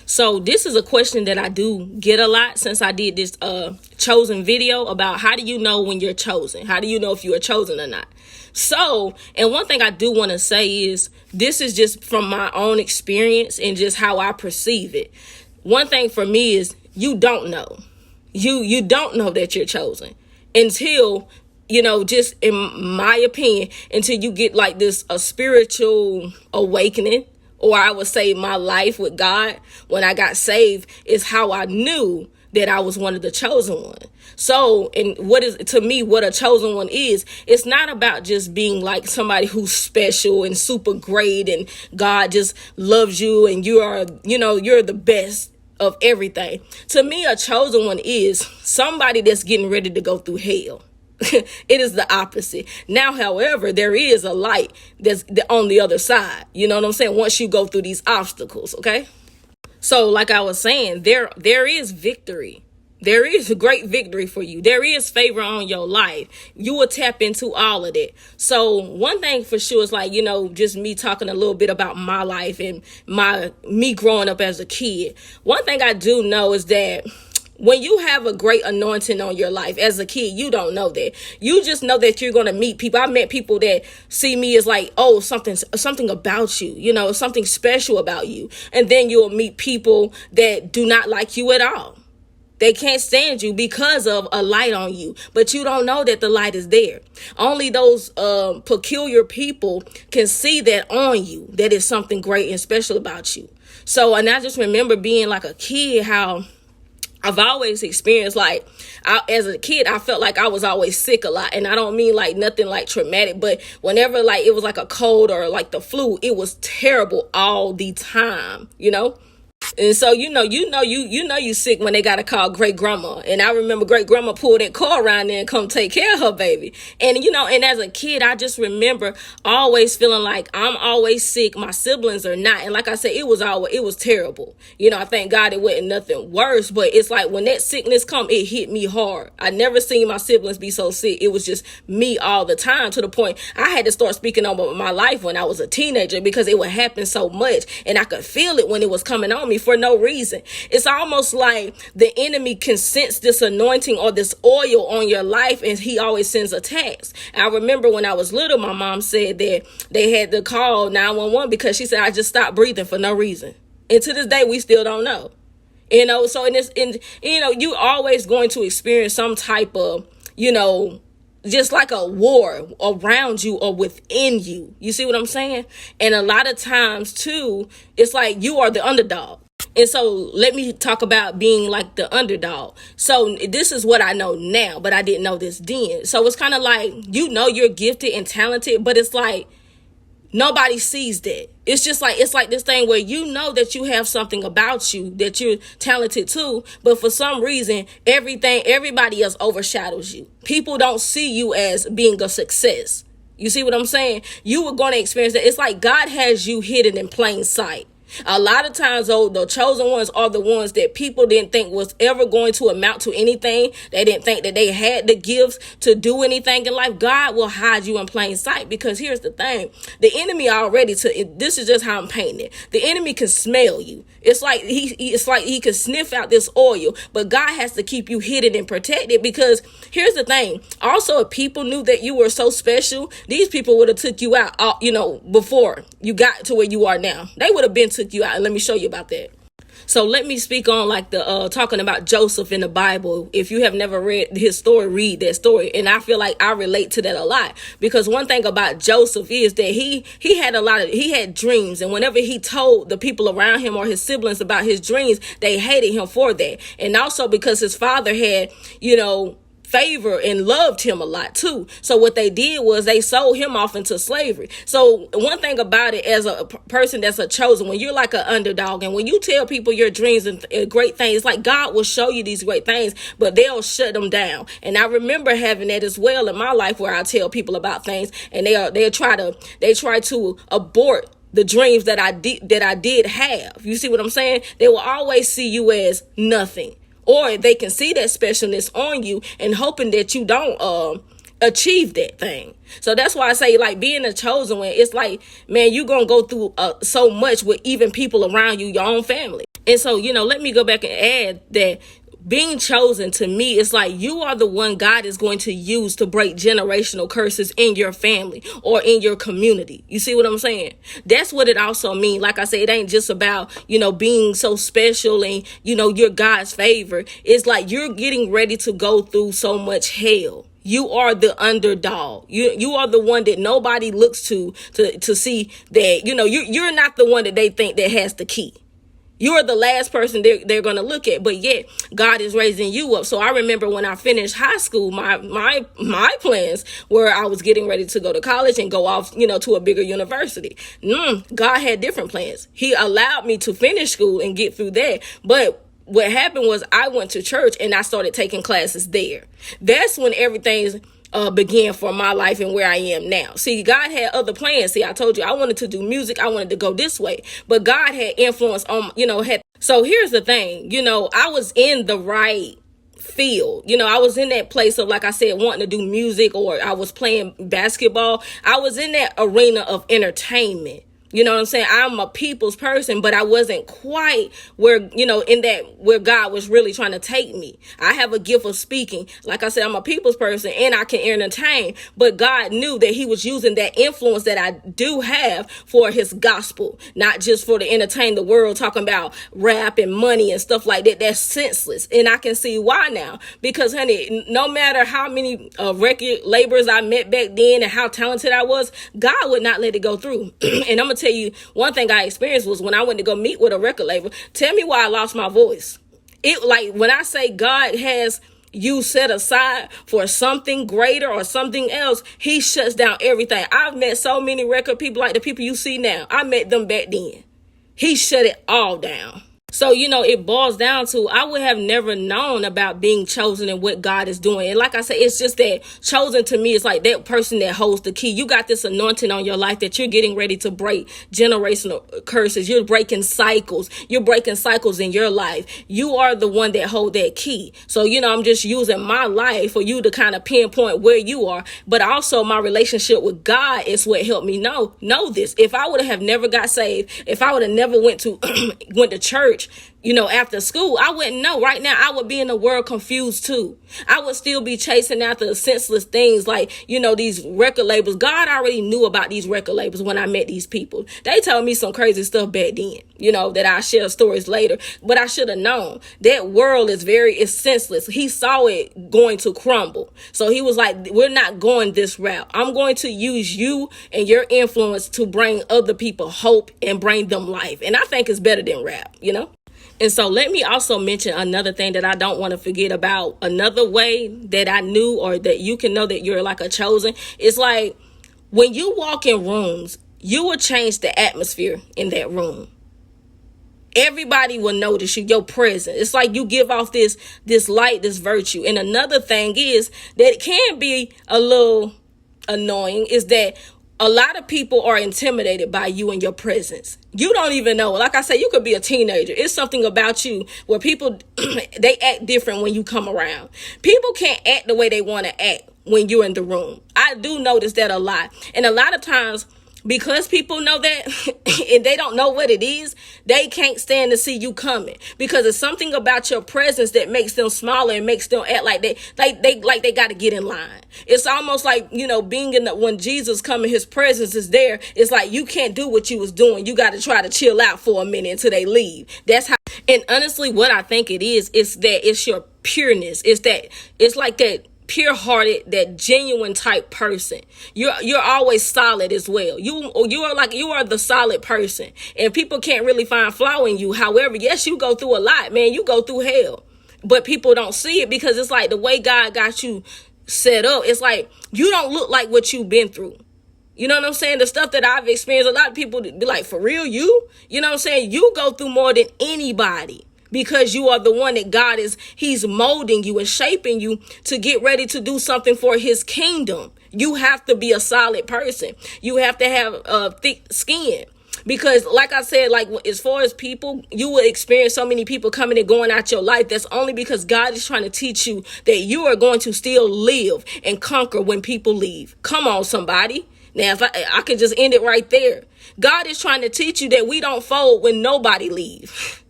So this is a question that I do get a lot since I did this chosen video about how do you know when you're chosen? How do you know if you are chosen or not? So, and one thing I do want to say is this is just from my own experience and just how I perceive it. One thing for me is you don't know. You don't know that you're chosen until, just in my opinion, until you get like this a spiritual awakening. Or I would say my life with God when I got saved is how I knew that I was one of the chosen one. So, and what is to me what a chosen one is, it's not about just being like somebody who's special and super great and God just loves you and you are, you're the best of everything. To me, a chosen one is somebody that's getting ready to go through hell. It is the opposite. Now, however, there is a light that's on the other side. You know what I'm saying? Once you go through these obstacles, okay? So like I was saying, there is victory. There is a great victory for you. There is favor on your life. You will tap into all of that. So one thing for sure is like, just me talking a little bit about my life and me growing up as a kid. One thing I do know is that when you have a great anointing on your life as a kid, you don't know that. You just know that you're going to meet people. I met people that see me as like, oh, something about you, something special about you. And then you'll meet people that do not like you at all. They can't stand you because of a light on you, but you don't know that the light is there. Only those peculiar people can see that on you, that is something great and special about you. So, and I just remember being like a kid, how I've always experienced as a kid, I felt like I was always sick a lot. And I don't mean like nothing like traumatic, but whenever like it was like a cold or like the flu, it was terrible all the time, And so, you sick when they got to call great grandma. And I remember great grandma pulled that car around there and come take care of her baby. And, and as a kid, I just remember always feeling like I'm always sick. My siblings are not. And like I said, it was terrible. I thank God it wasn't nothing worse. But it's like when that sickness come, it hit me hard. I never seen my siblings be so sick. It was just me all the time, to the point I had to start speaking on my life when I was a teenager because it would happen so much. And I could feel it when it was coming on me for no reason. It's almost like the enemy can sense this anointing or this oil on your life, and he always sends attacks. I remember when I was little, my mom said that they had to call 911 because she said I just stopped breathing for no reason. And to this day, we still don't know. So you always going to experience some type of, just like a war around you or within you. You see what I'm saying? And a lot of times too, it's like you are the underdog. And so let me talk about being like the underdog. So this is what I know now, but I didn't know this then. So it's kind of like, you're gifted and talented, but it's like nobody sees that. It's just like, it's like this thing where that you have something about you that you're talented too, but for some reason, everybody else overshadows you. People don't see you as being a success. You see what I'm saying? You were going to experience that. It's like God has you hidden in plain sight. A lot of times, the chosen ones are the ones that people didn't think was ever going to amount to anything. They didn't think that they had the gifts to do anything in life. God will hide you in plain sight, because here's the thing. The enemy this is just how I'm painting it. The enemy can smell you. It's like he can sniff out this oil, but God has to keep you hidden and protected, because here's the thing. Also, if people knew that you were so special, these people would have took you out, before you got to where you are now. They would have been took you out, and let me show you about that. So let me speak on like the talking about Joseph in the Bible. If you have never read his story, read that story. And I feel like I relate to that a lot, because one thing about Joseph is that he had dreams, and whenever he told the people around him or his siblings about his dreams, they hated him for that. And also because his father had, favor and loved him a lot too. So what they did was they sold him off into slavery. So one thing about it, as a person that's a chosen, when you're like an underdog, and when you tell people your dreams and great things, like God will show you these great things, but they'll shut them down. And I remember having that as well in my life, where I tell people about things, and they try to abort the dreams that I did have. You see what I'm saying? They will always see you as nothing. Or they can see that specialness on you and hoping that you don't achieve that thing. So that's why I say, like, being a chosen one, it's like, man, you're going to go through so much with even people around you, your own family. And so, let me go back and add that being chosen, to me, it's like you are the one God is going to use to break generational curses in your family or in your community. You see what I'm saying? That's what it also means. Like I said, it ain't just about, being so special and, you're God's favor. It's like you're getting ready to go through so much hell. You are the underdog. You are the one that nobody looks to see that, you're not the one that they think that has the key. You're the last person they're going to look at, but yet God is raising you up. So I remember when I finished high school, my plans were I was getting ready to go to college and go off, to a bigger university. God had different plans. He allowed me to finish school and get through that. But what happened was I went to church and I started taking classes there. That's when everything's began for my life and where I am now. See, God had other plans. See, I told you I wanted to do music. I wanted to go this way, but God had influence on, so here's the thing, I was in the right field. I was in that place of, like I said, wanting to do music, or I was playing basketball. I was in that arena of entertainment. You know what I'm saying? I'm a people's person, but I wasn't quite where, where God was really trying to take me. I have a gift of speaking. Like I said, I'm a people's person and I can entertain, but God knew that he was using that influence that I do have for his gospel, not just for to entertain the world, talking about rap and money and stuff like that. That's senseless. And I can see why now, because honey, no matter how many record laborers I met back then and how talented I was, God would not let it go through. And I'm going to tell you one thing I experienced was when I went to go meet with a record label. Tell me why I lost my voice. It, like, when I say God has you set aside for something greater or something else, he shuts down everything. I've met so many record people like the people you see now. I met them back then. He shut it all down. So, it boils down to, I would have never known about being chosen and what God is doing. And like I said, it's just that chosen to me is like that person that holds the key. You got this anointing on your life that you're getting ready to break generational curses. You're breaking cycles. You're breaking cycles in your life. You are the one that hold that key. So, I'm just using my life for you to kind of pinpoint where you are. But also my relationship with God is what helped me know this. If I would have never got saved, if I would have never went to church, after school, I wouldn't know. Right now, I would be in the world confused too. I would still be chasing after senseless things like, these record labels. God already knew about these record labels when I met these people. They told me some crazy stuff back then, that I'll share stories later. But I should have known that world is senseless. He saw it going to crumble. So he was like, we're not going this route. I'm going to use you and your influence to bring other people hope and bring them life. And I think it's better than rap, And so let me also mention another thing that I don't want to forget about. Another way that I knew, or that you can know that you're like a chosen. It's like when you walk in rooms, you will change the atmosphere in that room. Everybody will notice you, your presence. It's like you give off this light, this virtue. And another thing is that it can be a little annoying is that a lot of people are intimidated by you and your presence. You don't even know. Like I say, you could be a teenager. It's something about you where people, they act different when you come around. People can't act the way they want to act when you're in the room. I do notice that a lot. And a lot of times, because people know that and they don't know what it is, they can't stand to see you coming, because it's something about your presence that makes them smaller and makes them act like they got to get in line. It's almost like, being when Jesus comes, his presence is there. It's like you can't do what you was doing. You got to try to chill out for a minute until they leave. That's how. And honestly, what I think it is that it's your pureness. It's like that pure-hearted, that genuine type person. You're always solid as well. You are the solid person, and people can't really find flaw in you. However, yes, you go through a lot, man. You go through hell, but people don't see it because it's like the way God got you set up. It's like you don't look like what you've been through. You know what I'm saying? The stuff that I've experienced, a lot of people be like, for real, you know what I'm saying? You go through more than anybody, because you are the one that he's molding you and shaping you to get ready to do something for his kingdom. You have to be a solid person. You have to have thick skin. Because like I said, like as far as people, you will experience so many people coming and going out your life. That's only because God is trying to teach you that you are going to still live and conquer when people leave. Come on, somebody. Now, if I could just end it right there. God is trying to teach you that we don't fold when nobody leaves.